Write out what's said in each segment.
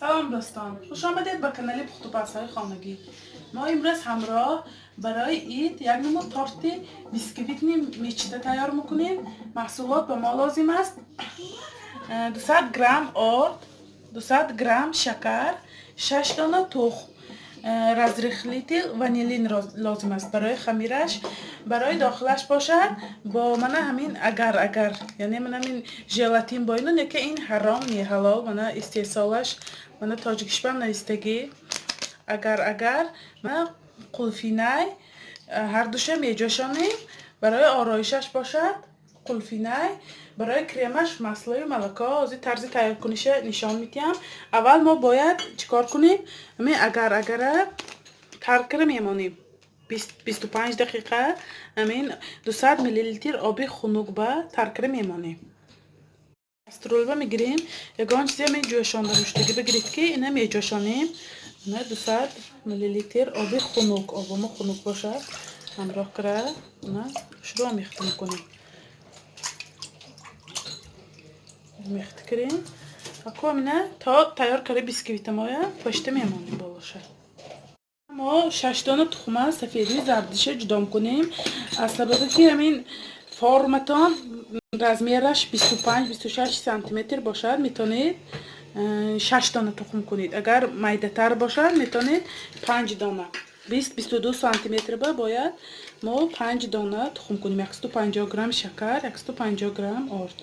سلام دوستان، خوش آمدید به کانال پخت و پزهای خانگی. ما امروز همراه برای عید یک نمود تارت بیسکویت میچیده تیار میکنیم. محصولات به ما لازم است 200 گرم آرد، 200 گرم شکر، 6 دانه تخم، رزرخلیتی وانیلین لازم است برای خمیرش. برای داخلش باشد با من همین اگر یعنی من همین ژلاتین با اینو که این حرام نی حلال من استحصالش من تاجیکشبم نایستگی اگر من قلفینای هر دوشه میجوشانیم برای آرایشش باشد. قلفینای برای کریمش مسلای ملکا از این طرز تیار کنیشه نشان میدیم. اول ما باید چیکار کنیم؟ همین اگر ترکر میمونیم 25 دقیقه. همین 200 میلی لیتر آب خنک با ترکر میمونیم. کسترول میگیریم یگان چیزی می جوشانده روشتگی بگیرید که اینه می جوشانیم. نه 200 میلی لیتر آب خنک، آبمو خنک باشه همراه کرده نه شروع میختم کنیم. میخت کریم اکو نه تا تیار کرده بیسکویت مایا پشت میمونیم باشه. ما 6 دانه تخمه سفیدی زردیشه جدا کنیم از سببی که همین فرمتان размерش 25-26 سانتی باشد میتونید 6 دانه تخم کنید. اگر майдатар бошад میتونید 5 دانه 20-22 سانتی باید ما 5 دانه تخم کنیم. 150 گرم شکر، 150 گرم آرد.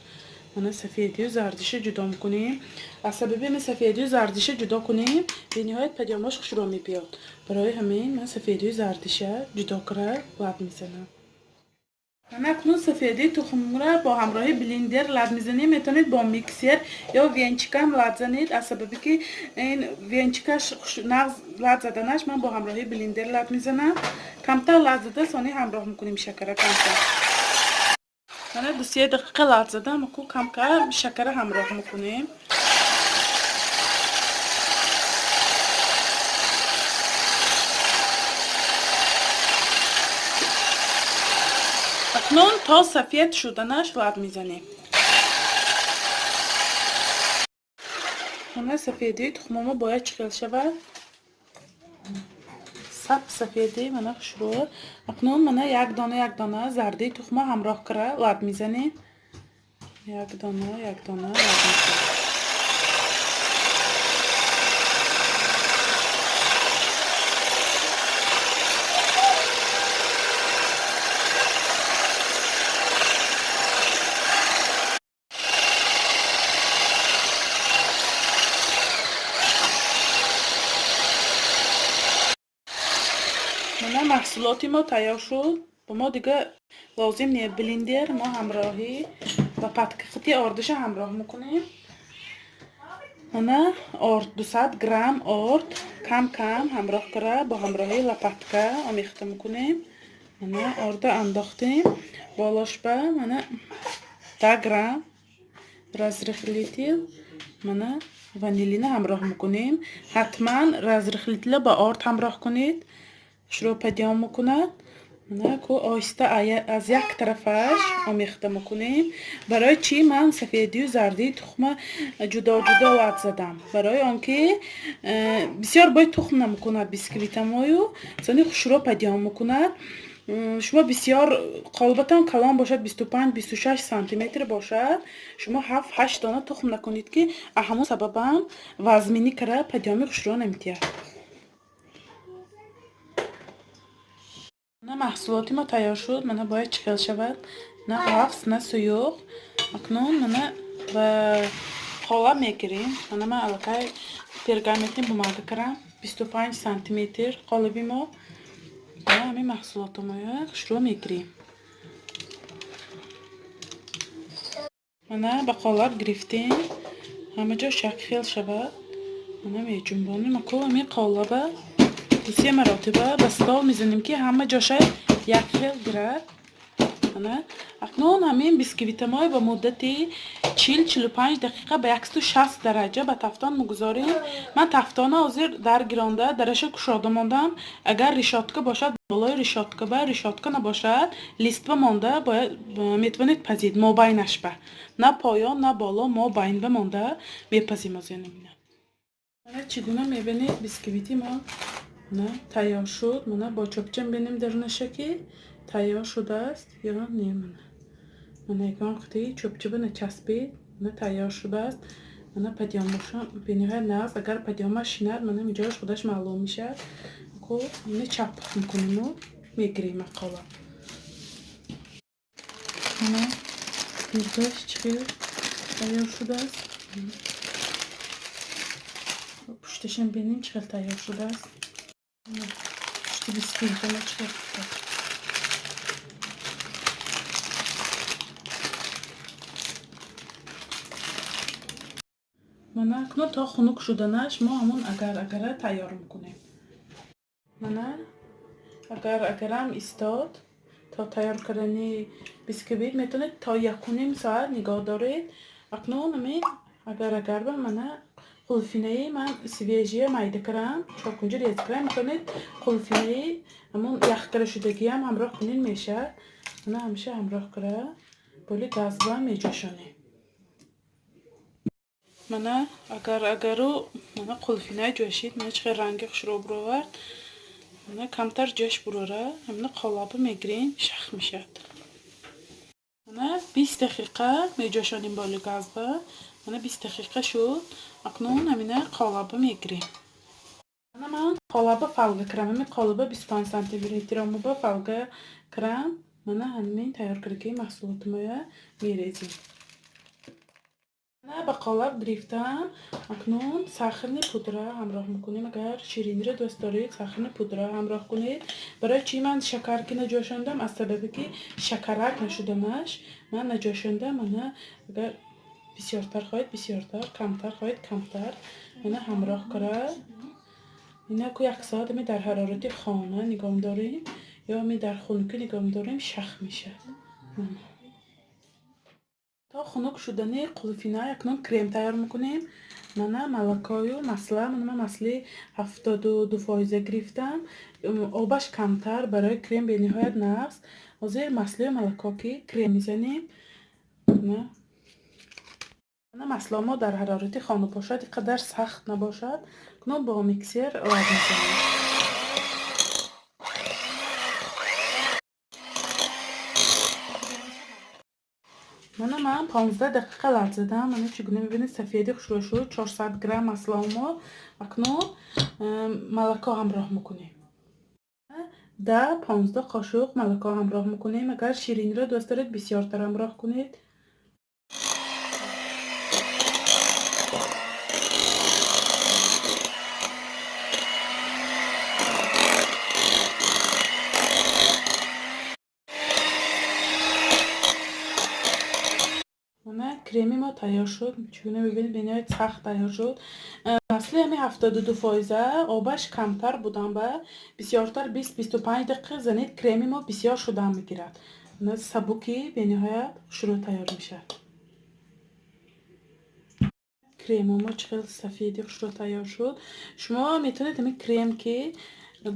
من سفیدی و زردیش جدا میکنیم. از سبب من سفیدی و زردیش جدا کنیم به نهایت پیامش خوشرو میاد. برای همین من سفیدی و زردیش جدا کرده لب میزنم. من اکنون سفیدی تخم را با همراهی بلندر لد میزنیم. میتونید با میکسر یا وینچیکا هم لد زنید از سببی که این وینچیکاش نغز لد زدنش من با همراهی بلندر لد میزنم. کمتر لد زده ثانی همراه میکنیم شکر کمتر. من 2-3 دقیقه لد زدم اکو کم شکر همراه میکنیم. اکنون تا سفید شدنش لد میزنیم. من سفیدی تخممو باید چخیل شود. سفیدی من شروع. اکنون من یک دانه زردی تخمه همراه کرده لد میزنیم. یک دانه لد میزنیم. من محصولاتی ما تیار شد. با ما دیگه لازم نیه بلندر ما همراهی و پتک خطی آردش همراه میکنیم. من آرد 200 گرم آرد کم همراه کرده با همراهی لپتکه آمیخته میکنیم. من آرد انداختیم بالاش به من 10 گرم رزرخلیتی من وانیلین همراه میکنیم. حتما رزرخلیتی با آرد همراه کنید شروع پیدا میکنه. نه کو آهسته از یک طرفش آمیخته میکنیم. برای چی من سفیدی و زردی تخم جدا لد زدم؟ برای آنکه بسیار باید تخم نمیکنه بیسکویت مایو ثانی شروع پیدا میکنه. شما بسیار قالبتان کلان باشد 25-26 سانتی باشد شما 7-8 دانه تخم نکنید که همون سببم وزمینی کرده پیدا شروع نمیتیه. نه محصولاتی ما تیار شد. من باید چخیل شود نه حفظ نه سیوخ. اکنون من با قالب میگیریم. من علاقه پرگامنتی بوماغه کرم 25 سانتی قالبی ما و همین محصولات ما شروع میگیریم. من با قالب گرفتیم همه جا شکل شود. من میجنبانیم اکو همین قالبه 2-3 مرتبه به استال میزنیم که همه جاشه یک خیل گیرد. اکنون همین بیسکویت ما به مدت 40-45 دقیقه به 160 درجه به تفتان میگذاریم. من تفتانه حاضر در گرانده درش کشاده ماندم. اگر ریشاتکه باشد بالای ریشاتکه به ریشاتکه نباشد لیست بمانده باید میتونید پزید ما بینش به نه پایان نه بالا ما بین بمانده میپزیم از اینه. من چگونه میبینید بیسکویتی ما نه تیار شد. من با چوبچم بینیم در نشکی تیار شده است یا نه. من یکم وقتی چوبچه نچسبید من تیار شده است. من پدیام باشم بینیهای ناز اگر پدیامش شنید من اینجاش خودش معلوم میشه. کو اینو چاپ میکنیم و میگیریم قالب. من اینجاش چقدر تیار شده است. پشتشم بینیم چقدر تیار شده است. پشت بیسکویت ما چقدر من اکنون تا خنک شدنش ما همون اگر تیار میکنیم. من اگر هم استاد تا تیار کردن بیسکویت میتونید تا 1.5 ساعت نگاه دارید. اکنون همین اگر به من قلفینه من سویجی مایده کردم چاکنجا ریز کردم میتونید قلفینه همون یخ کرده شدگی هم همراه کنین میشه. من همیشه همراه کرده بولی گاز با میجوشانیم. من اگرو من قلفینه جوشید من چه رنگی خوش رو برورد. من کمتر جوش بروره همین قالب میگیریم شخ میشد. من 20 دقیقه میجوشانیم بالا گاز با. من 20 دقیقه شد. اکنون همین قالب میگیریم. من قالب فالگه کرم. همین قالب 25 سانتی متر فالگه کرم. من همین تیار کردگی محصولات ما میریزیم. من با قالب گرفتم. اکنون ساخن پودر همراه میکنیم. اگر شیرینی رو دوست دارید ساخن پودر همراه کنید. برای چی من شکر که نجوشاندم از سببی که شکرک نشدمش من نجوشاندم. من اگر بسیارتر خواهید بسیارتر کمتر خواهید کمتر من همراه کرد. اینا که یک ساعت می در حرارت خانه نگام داریم یا می در خنک نگام داریم شخ میشه. تا خنک شدنی قلفینه اکنون کرم تیار میکنیم. من ملکایو مثلا من مسئله 72% گرفتم. آبش کمتر برای کرم به نهایت نفس. وزیر مسئله ملکا که کرم میزنیم. من مسئله ما در حرارت خانه باشد قدر سخت نباشد کنون با میکسر آب میزنیم. من 15 دقیقه لرزیدم. من چگونه میبینید سفیدی خوش رو شد. 400 گرم مسئله ما اکنون ملکا همراه میکنیم. 10-15 قاشق ملکا همراه میکنیم. اگر شیرینی رو دوست دارید بسیارتر همراه کنید. کرمی ما تیار شد. چگونه ببینید به نهایت سخت تیار شد. اصلی همین 72% آبش کمتر بودن و بسیارتر 20-25 دقیقه زنید کرمی ما بسیار شدن میگیرد. سبکی به نهایت شروع تیار میشه. کرم ما چقدر سفیدی شروع تیار شد. شما میتونید همین کرم که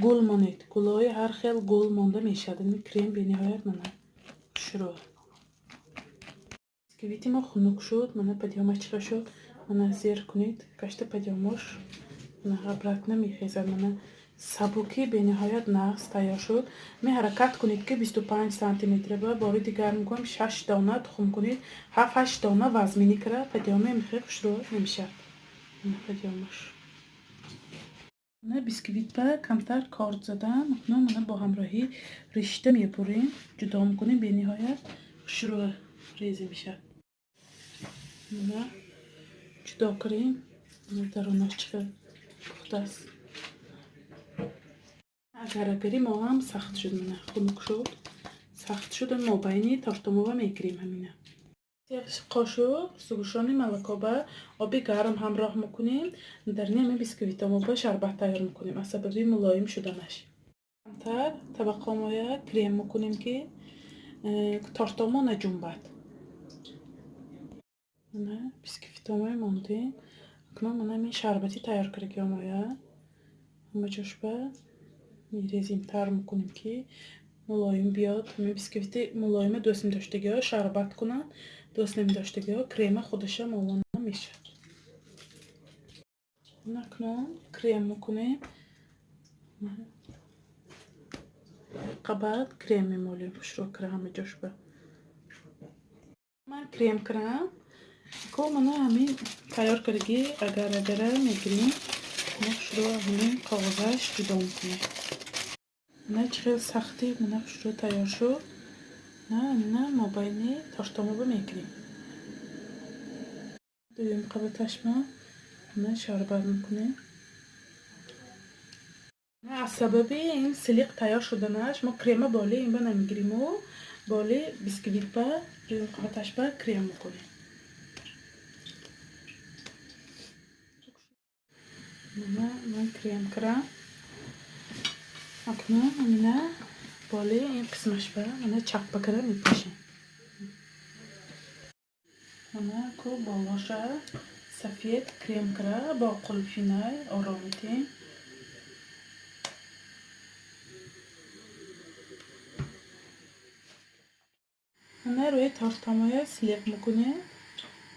گل مانید گلای هر خیل گل مانده میشد. همین کرم به نهایت من شروع بیسکویتی ما خنک شد. من پدیامش چرا شد من زیر کنید کشت پدیامش من غبرک نمیخیزد. من سبکی به نهایت نقص تیار شد. می حرکت کنید که 25 سانتی متر با باری دیگر میگم 6 دانه تخم کنید 7-8 دانه وزمینی کرده پدیامه میخواه شروع نمیشه. پدیامش من بیسکویت با کمتر کارد زدم. من با همراهی رشته میبریم جدا میکنیم به نهایت شروع ریزی میشه. من جدا کنیم درونش چقدر پخته است. اگری ما هم سخت شد. من خنک شد سخت شد ما بینی تارتومو میگیریم. همینه قاشق سوگوشانی ملکا با آبی گرم همراه میکنیم. در نیم بیسکویتامو با شربت تیار میکنیم از سبب ملایم شدنش. کمتر طبقه ما کرم میکنیم که تارتومو نجنبد. من بیسکویتامو موندیم. اکنون من این شربتی تیار کردم همه جوش با میریزیم تر میکنیم که ملایم بیاد. همه بیسکویتی ملایم دوست نداشتگی ها شربت کنن دوست نمیداشتگی ها کرم خودش مولانه میشه. اکنون کرم میکنیم. بعد کرم میمالیم شروع کرم همه جاش به من کرم کرم کو من همین تیار کردگی اگر میگیریم من شروع همین کاغذش جدا میکنیم. نه چه سختی من شروع تیار شد. نه ما باینی تاشتامو میگیریم. دویم قبل تشما من شربت میکنیم. از سبب این سلیق تیار شدنش ما کرم بالی این با نمیگیریم و بالی بیسکویت با دویم قبل تشما کرم میکنیم. من کرم کرم اکنون همینه بالی این قسمش با من چپ بکرم میپاشیم. من کو بالاشه سفید کرم کرم با قلفینای آرامیتیم. من روی تارتامای سلیق میکنیم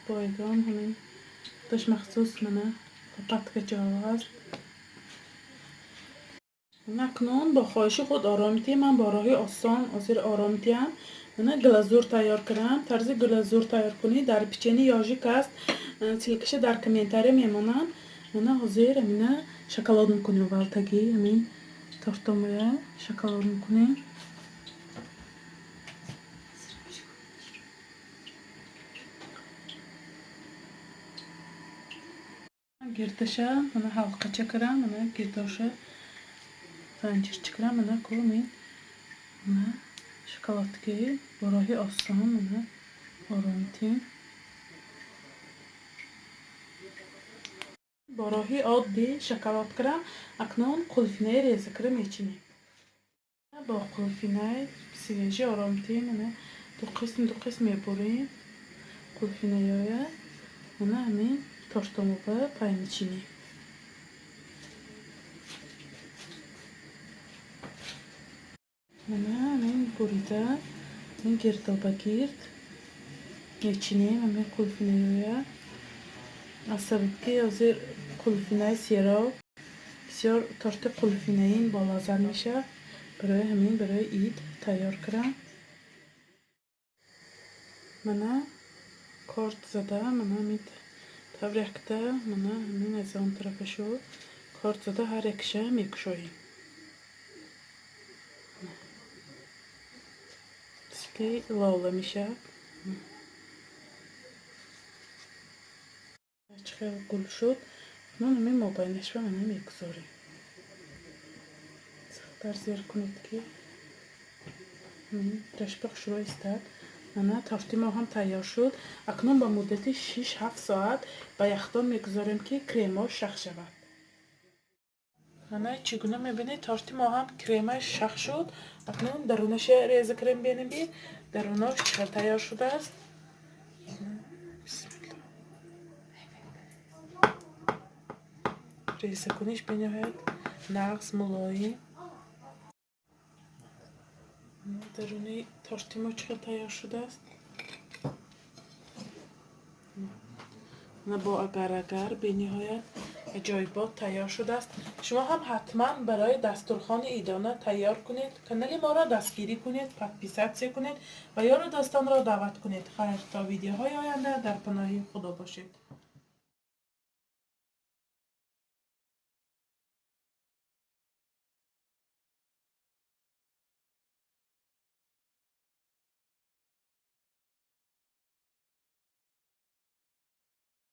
بایگان همین داش مخصوص منه پتک جاواز. اکنون با خواهش خود آرامیتی من با راهی آسان آزیر آرامیتی هم من گلازور تیار کردم. طرز گلازور تیار کنی در پیچنی یاژیک است سیلکش در کامنتاری میمونن. من حاضر همینه شکلات میکنیم والتگی همین تارتامای شکلات میکنیم. گردشه من حلقه چکرم من گرداشه زنجیر چکرم من کومی من شکلاتکی با راهی آسان من آرامیتیم. با راهی عادی شکلات کرم اکنون قلفینه ریزه کرم میچینیم. با قلفینه سیویجی آرامیتیم من دو قسم میبریم قلفینه یایه من همین تارتامو پای میچینیم. من همین بریده من گردابه گرد میچینیم همین قلفینه یایه. از سبب که ازیر قلفینه سیرا بسیار تارت قلفینه این بالازر میشه برای همین برای اید تیار کردم. من کارت زده من همین تبریکته من همین از آن طرفشو کارت زده هر یکشه میکشویم. سکی لاله میشه خیلی گل شد. من همین مابینش رو من میگذاریم. در زیر کنید که تشبیق شروع استاد. من تافتی ما هم تیار شد. اکنون با مدت 6-7 ساعت با یخدان میگذاریم که کرماش شخ شود. من چگونه میبینید تارتی ما هم کرمش شخ شد. اکنون درونش ریزه کرم بینید درونش چقدر تیار شده است. ریزه کنیش بینید نغز ملایم. درونی تارتی ما چقدر تیار شده است. نه با اگر به نهایت عجایبات تیار شده است. شما هم حتما برای دسترخوان عیدانه تیار کنید. کانال ما را دستگیری کنید، پادپیسات کنید و یار دوستان را دعوت کنید. خیر تا ویدیوهای آینده در پناه خدا باشید.